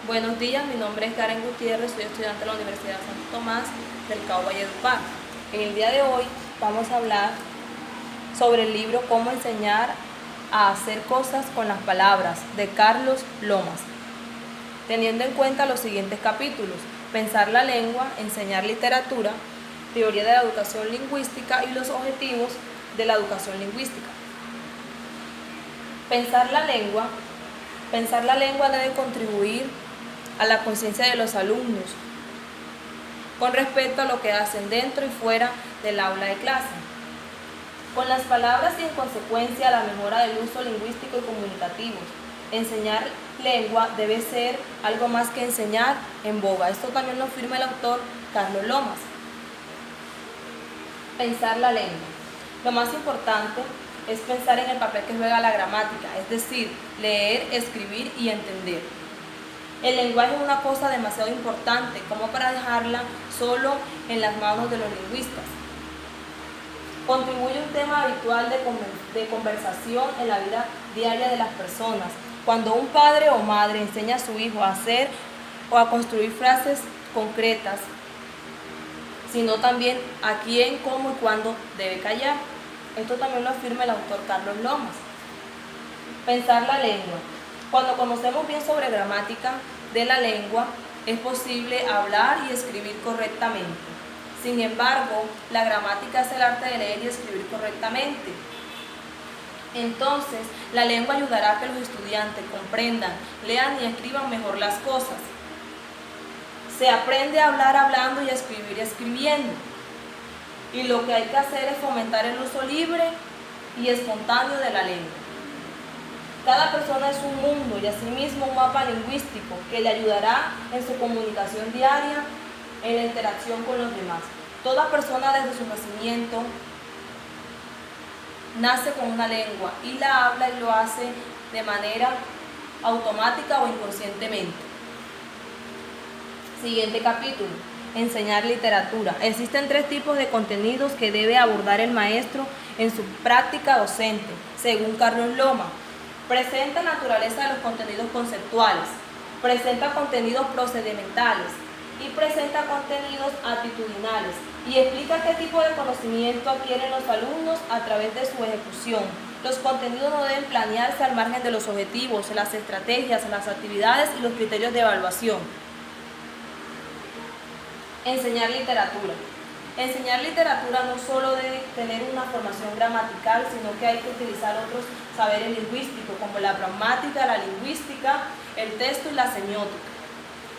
Buenos días, mi nombre es Karen Gutiérrez, soy estudiante de la Universidad de Santo Tomás del Cabo Valledupar. En el día de hoy vamos a hablar sobre el libro Cómo enseñar a hacer cosas con las palabras, de Carlos Lomas, teniendo en cuenta los siguientes capítulos: pensar la lengua, enseñar literatura, teoría de la educación lingüística y los objetivos de la educación lingüística. Pensar la lengua debe contribuir a la conciencia de los alumnos con respecto a lo que hacen dentro y fuera del aula de clase. Con las palabras y en consecuencia a la mejora del uso lingüístico y comunicativo. Enseñar lengua debe ser algo más que enseñar en boga. Esto también lo afirma el autor Carlos Lomas. Pensar la lengua. Lo más importante es pensar en el papel que juega la gramática, es decir, leer, escribir y entender. El lenguaje es una cosa demasiado importante como para dejarla solo en las manos de los lingüistas. Contribuye un tema habitual de conversación en la vida diaria de las personas. Cuando un padre o madre enseña a su hijo a hacer o a construir frases concretas, sino también a quién, cómo y cuándo debe callar. Esto también lo afirma el autor Carlos Lomas. Pensar la lengua. Cuando conocemos bien sobre gramática de la lengua, es posible hablar y escribir correctamente. Sin embargo, la gramática es el arte de leer y escribir correctamente. Entonces, la lengua ayudará a que los estudiantes comprendan, lean y escriban mejor las cosas. Se aprende a hablar hablando y a escribir escribiendo. Y lo que hay que hacer es fomentar el uso libre y espontáneo de la lengua. Cada persona es un mundo y asimismo un mapa lingüístico que le ayudará en su comunicación diaria, en la interacción con los demás. Toda persona desde su nacimiento nace con una lengua y la habla y lo hace de manera automática o inconscientemente. Siguiente capítulo: enseñar literatura. Existen 3 tipos de contenidos que debe abordar el maestro en su práctica docente, según Carlos Lomas. Presenta naturaleza de los contenidos conceptuales, presenta contenidos procedimentales y presenta contenidos actitudinales, y explica qué tipo de conocimiento adquieren los alumnos a través de su ejecución. Los contenidos no deben planearse al margen de los objetivos, las estrategias, las actividades y los criterios de evaluación. Enseñar literatura. Enseñar literatura no solo debe tener una formación gramatical, sino que hay que utilizar otros saberes lingüísticos como la gramática, la lingüística, el texto y la semiótica.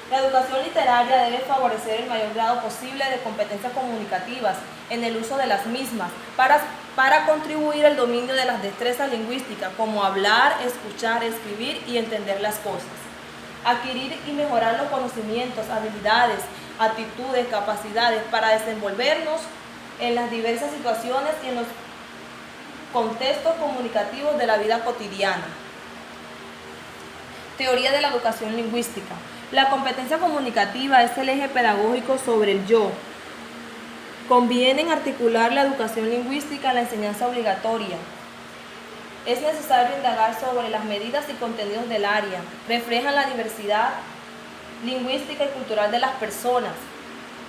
La educación literaria debe favorecer el mayor grado posible de competencias comunicativas en el uso de las mismas para contribuir al dominio de las destrezas lingüísticas como hablar, escuchar, escribir y entender las cosas. Adquirir y mejorar los conocimientos, habilidades, actitudes, capacidades para desenvolvernos en las diversas situaciones y en los contextos comunicativos de la vida cotidiana. Teoría de la educación lingüística. La competencia comunicativa es el eje pedagógico sobre el yo. Conviene articular la educación lingüística en la enseñanza obligatoria. Es necesario indagar sobre las medidas y contenidos del área. Reflejan la diversidad lingüística y cultural de las personas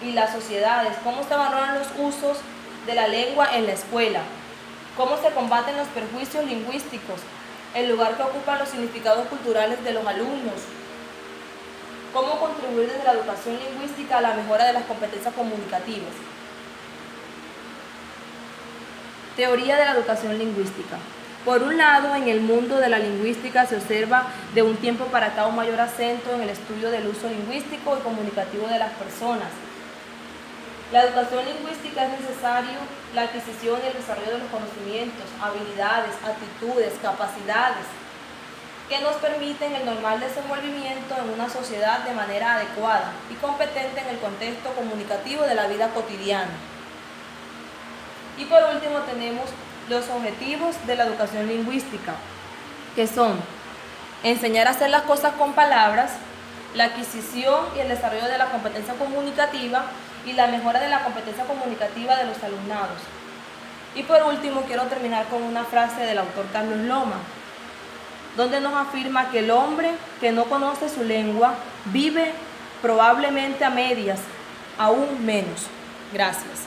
y las sociedades, cómo se valoran los usos de la lengua en la escuela, cómo se combaten los perjuicios lingüísticos, el lugar que ocupan los significados culturales de los alumnos, cómo contribuir desde la educación lingüística a la mejora de las competencias comunicativas. Teoría de la educación lingüística. Por un lado, en el mundo de la lingüística se observa de un tiempo para acá un mayor acento en el estudio del uso lingüístico y comunicativo de las personas. La educación lingüística es necesario la adquisición y el desarrollo de los conocimientos, habilidades, actitudes, capacidades que nos permiten el normal desenvolvimiento en una sociedad de manera adecuada y competente en el contexto comunicativo de la vida cotidiana. Y por último tenemos los objetivos de la educación lingüística, que son enseñar a hacer las cosas con palabras, la adquisición y el desarrollo de la competencia comunicativa y la mejora de la competencia comunicativa de los alumnados. Y por último quiero terminar con una frase del autor Carlos Lomas, donde nos afirma que el hombre que no conoce su lengua vive probablemente a medias, aún menos. Gracias.